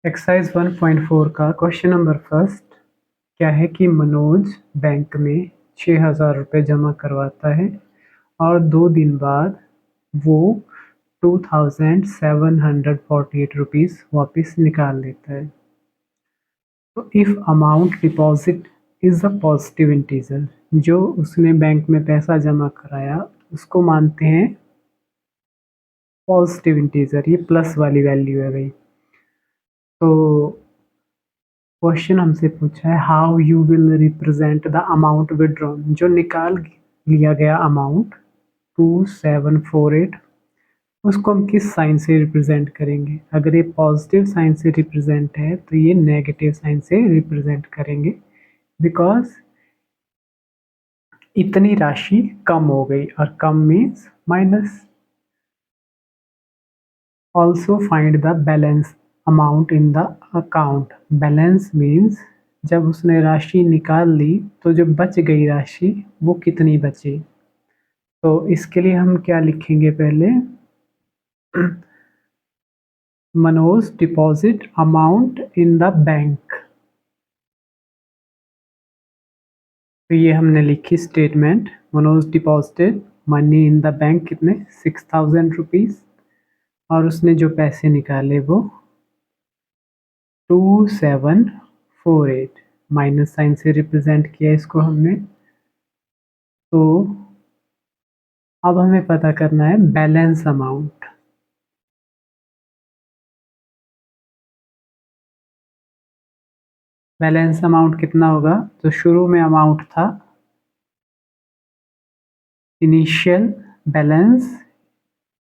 Exercise 1.4 का question number first क्या है कि मनोज बैंक में 6,000 रुपये जमा करवाता है और 2 दिन बाद वो 2,748 रुपीज़ वापस निकाल लेता है। तो if amount deposit is a positive integer, जो उसने बैंक में पैसा जमा कराया उसको मानते हैं पॉजिटिव इंटीजर, ये प्लस वाली वैल्यू है भाई। तो क्वेश्चन हमसे पूछा है how you will represent the amount withdrawn, जो निकाल लिया गया अमाउंट 2,748, उसको हम किस साइन से रिप्रेजेंट करेंगे। अगर ये पॉजिटिव साइन से रिप्रेजेंट है तो ये नेगेटिव साइन से रिप्रेजेंट करेंगे, बिकॉज इतनी राशि कम हो गई और कम means minus. Also find the balance amount in the account. Balance means जब उसने राशि निकाल ली तो जो बच गई राशि वो कितनी बची। तो इसके लिए हम क्या लिखेंगे, पहले Manoj deposit amount in the bank. तो ये हमने लिखी statement, Manoj deposited money in the bank, कितने 6,000 रुपीज़, और उसने जो पैसे निकाले वो 2,748, माइनस साइन से रिप्रेजेंट किया इसको हमने। तो अब हमें पता करना है बैलेंस अमाउंट। बैलेंस अमाउंट कितना होगा, तो शुरू में अमाउंट था इनिशियल बैलेंस,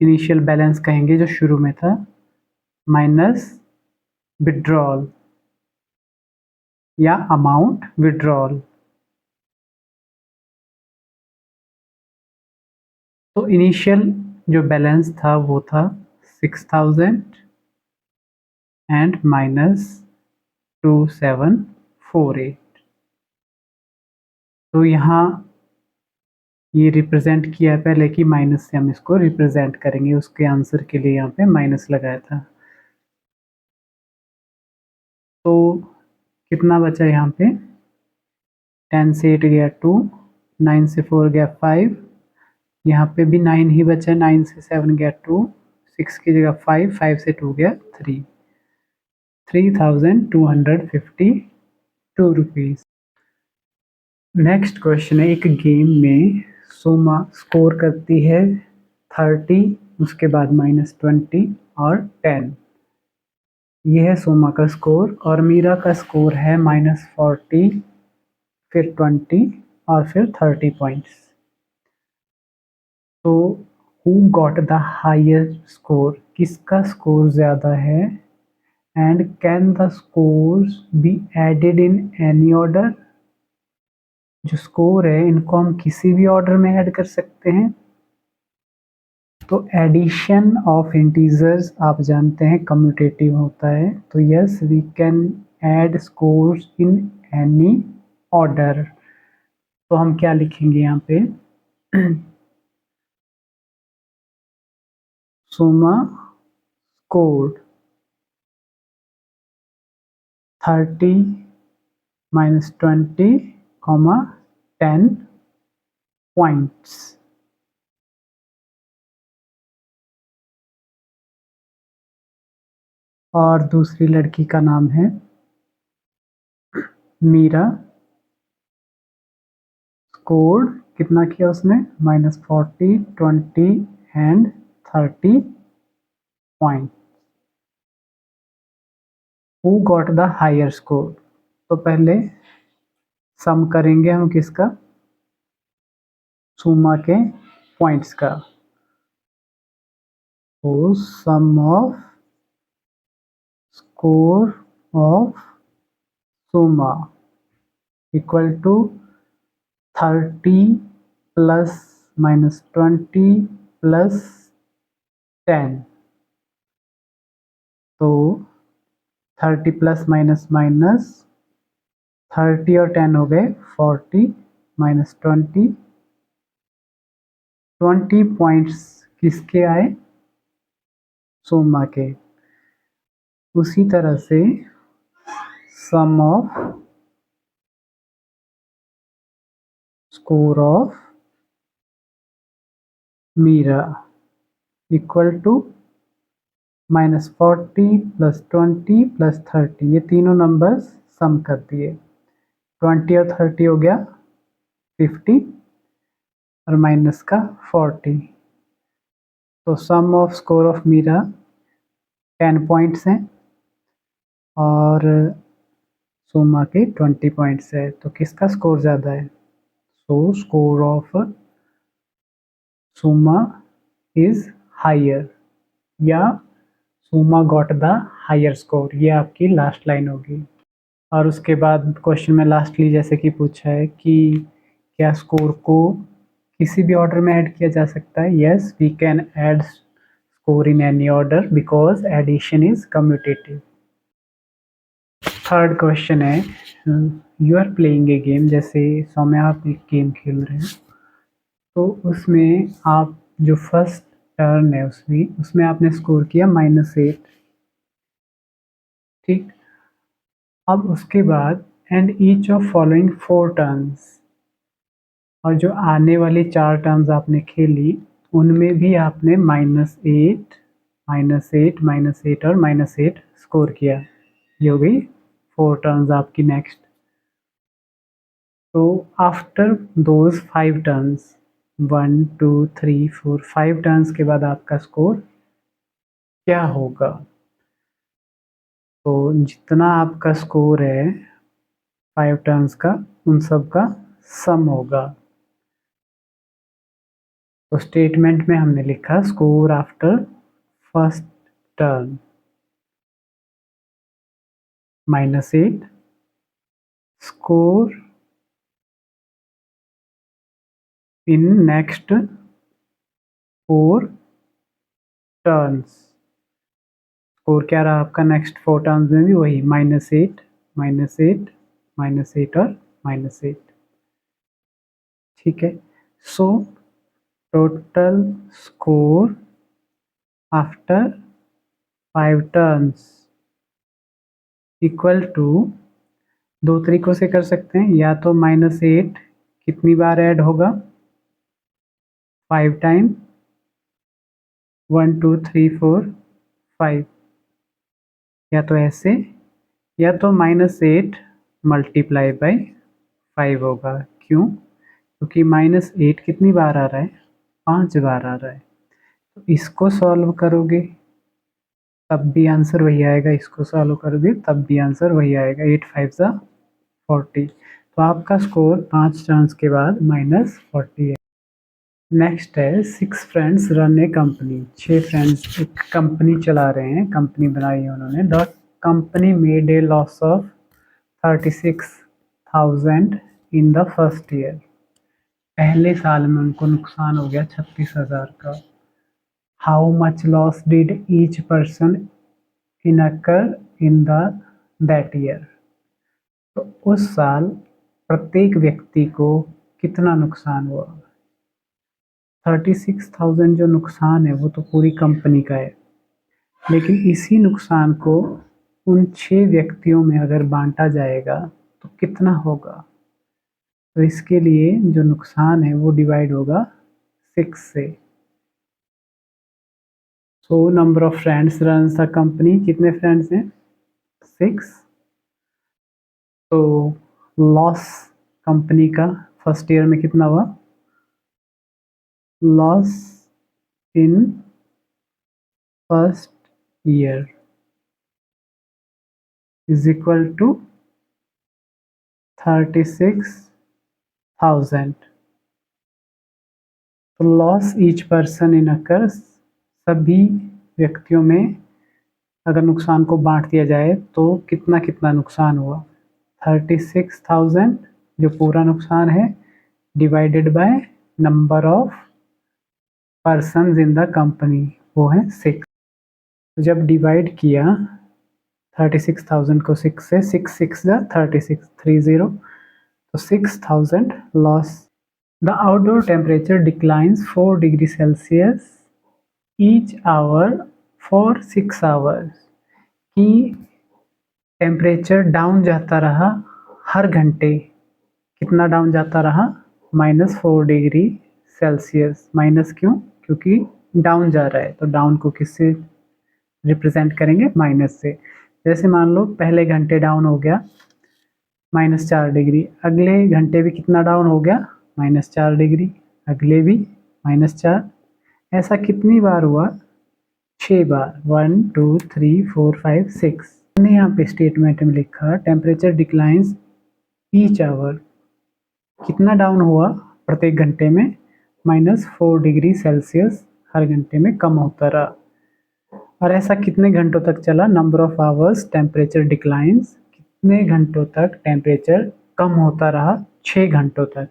इनिशियल बैलेंस कहेंगे जो शुरू में था, माइनस विड्रॉल या अमाउंट विड्रॉल। तो इनिशियल जो बैलेंस था वो था 6,000 एंड माइनस 2,748। तो यहाँ ये रिप्रेजेंट किया है पहले कि माइनस से हम इसको रिप्रेजेंट करेंगे, उसके आंसर के लिए यहाँ पे माइनस लगाया था। तो कितना बचा यहाँ पे, 10 से 8 गया 2, 9 से 4 गया 5, यहाँ पे भी 9 ही बचा, 9 से 7 गया 2, 6 की जगह 5, 5 से 2 गया 3, 3,252 रुपीज़। नेक्स्ट क्वेश्चन है, एक गेम में सोमा स्कोर करती है 30, उसके बाद -20 और 10। यह है सोमा का स्कोर, और मीरा का स्कोर है -40, फिर 20 और फिर 30 पॉइंट्स। तो who got the higher score, किसका स्कोर ज़्यादा है, and can the scores be added in any order. जो स्कोर है इनको हम किसी भी ऑर्डर में ऐड कर सकते हैं। तो एडिशन ऑफ इंटीजर्स आप जानते हैं कम्यूटेटिव होता है, तो yes we can add scores in any order. तो हम क्या लिखेंगे यहाँ पे, सोमा स्कोर्ड 30 -20, 10 पॉइंट्स। और दूसरी लड़की का नाम है मीरा, स्कोर कितना किया उसने, -40, 20 and 30 point. Who got the higher score, तो पहले सम करेंगे हम किसका, सोमा के पॉइंट्स का। तो sum of score of Soma equal to 30 plus -20 plus 10। तो 30 प्लस माइनस माइनस, 30 और 10 हो गए 40, -20, 20 पॉइंट्स किसके आए, सोमा के। उसी तरह से sum of score of Meera equal to -40 + 20 + 30, ये तीनों नंबर्स सम कर दिए। 20 और 30 हो गया 50 और माइनस का 40, तो sum of score of Meera 10 points हैं और सोमा के 20 पॉइंट्स है। तो किसका स्कोर ज़्यादा है? So score of Soma is higher, या Soma got the higher score, ये आपकी लास्ट लाइन होगी। और उसके बाद क्वेश्चन में लास्टली जैसे कि पूछा है कि क्या स्कोर को किसी भी ऑर्डर में ऐड किया जा सकता है? Yes, we can add score in any order because addition is commutative. Third question है, you are playing a game, जैसे सौम्य आप एक गेम खेल रहे हैं, तो उसमें आप जो फर्स्ट टर्न है उसमें आपने स्कोर किया -8, ठीक। अब उसके बाद and each of following 4 turns, और जो आने वाली 4 टर्न्स आपने खेली उनमें भी आपने -8, -8, -8 और -8 स्कोर किया। ये हो गई 4 टर्न्स आपकी। नेक्स्ट, तो आफ्टर दोज 5 टर्न्स, 1 2 3 4 5 टर्न्स के बाद आपका स्कोर क्या होगा? तो जितना आपका स्कोर है 5 टर्न्स का, उन सब का सम होगा। तो स्टेटमेंट में हमने लिखा score after first turn -8, score in next 4 turns. Score क्या रहा आपका नेक्स्ट 4 टर्न्स में भी? वही -8, -8, -8 और -8, ठीक है। So total score after 5 turns equal to, दो तरीकों से कर सकते हैं, या तो -8 कितनी बार ऐड होगा? 5 टाइम, 1 2 3 4 5, या तो ऐसे, या तो -8 मल्टीप्लाई बाय 5 होगा। क्यों? क्योंकि -8 कितनी बार आ रहा है? 5 बार आ रहा है। तो इसको सॉल्व करोगे तब भी आंसर वही आएगा, इसको सॉल्व करोगे तब भी आंसर वही आएगा। 8 5 सा 40, तो आपका स्कोर 5 टर्न्स के बाद -40 है। नेक्स्ट है 6 फ्रेंड्स रन ए कंपनी, 6 फ्रेंड्स एक कंपनी चला रहे हैं, कंपनी बनाई है उन्होंने। The company made a loss of 36,000 in the first year, पहले साल में उनको नुकसान हो गया 36,000 का। How much loss did each person इनकर इन द दैट ईयर, तो उस साल प्रत्येक व्यक्ति को कितना नुकसान हुआ? 36,000 जो नुकसान है वो तो पूरी कंपनी का है, लेकिन इसी नुकसान को उन 6 व्यक्तियों में अगर बांटा जाएगा तो कितना होगा? तो इसके लिए जो नुकसान है वो डिवाइड होगा 6 से। So number of friends runs the company, कितने फ्रेंड्स हैं? 6। तो लॉस कंपनी का फर्स्ट ईयर में कितना हुआ? Loss in first year is equal to 36,000। तो loss each person in occurs, सभी व्यक्तियों में अगर नुकसान को बांट दिया जाए तो कितना कितना नुकसान हुआ? 36,000 जो पूरा नुकसान है divided by number of persons in the company, वो है 6। तो जब डिवाइड किया 36,000 को 6 से, 6 6 जा 36 30, तो 6,000 loss. The outdoor temperature declines 4 degree Celsius each hour for 6 hours, कि टेम्परेचर डाउन जाता रहा हर घंटे, कितना डाउन जाता रहा, -4 डिग्री सेल्सियस। माइनस क्यों? क्योंकि डाउन जा रहा है, तो डाउन को किससे रिप्रेजेंट करेंगे? माइनस से। जैसे मान लो पहले घंटे डाउन हो गया -4 डिग्री, अगले घंटे भी कितना डाउन हो गया? -4 डिग्री, अगले भी -4। ऐसा कितनी बार हुआ? 6 बार। 1 2 3 4 5 6। मैंने यहाँ पे स्टेटमेंट में लिखा टेम्परेचर डिक्लाइंस ईच आवर, कितना डाउन हुआ प्रत्येक घंटे में? -4 डिग्री सेल्सियस हर घंटे में कम होता रहा। और ऐसा कितने घंटों तक चला? Number of hours temperature declines, कितने घंटों तक टेम्परेचर कम होता रहा? 6 घंटों तक।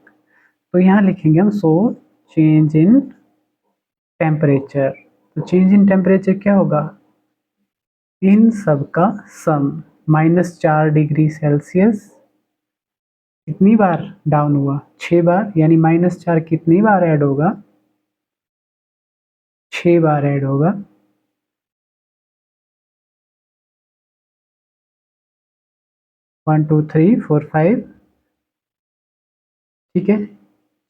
तो यहाँ लिखेंगे हम सो चेंज इन टेम्परेचर। तो चेंज इन टेम्परेचर क्या होगा? इन सब का सम। -4 डिग्री सेल्सियस कितनी बार डाउन हुआ? 6 बार। यानी -4 कितनी बार ऐड होगा? 6 बार ऐड होगा। 1 2 3 4 5, ठीक है,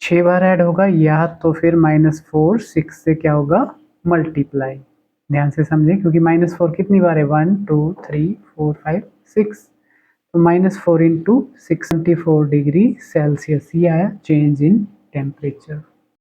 6 बार ऐड होगा, या तो फिर -4 6 से क्या होगा? मल्टीप्लाई। ध्यान से समझें, क्योंकि -4 कितनी बार है? 1 2 3 4 5 6। तो -4 इंटू 6, 24 डिग्री सेल्सियस, ये आया चेंज इन टेम्परेचर।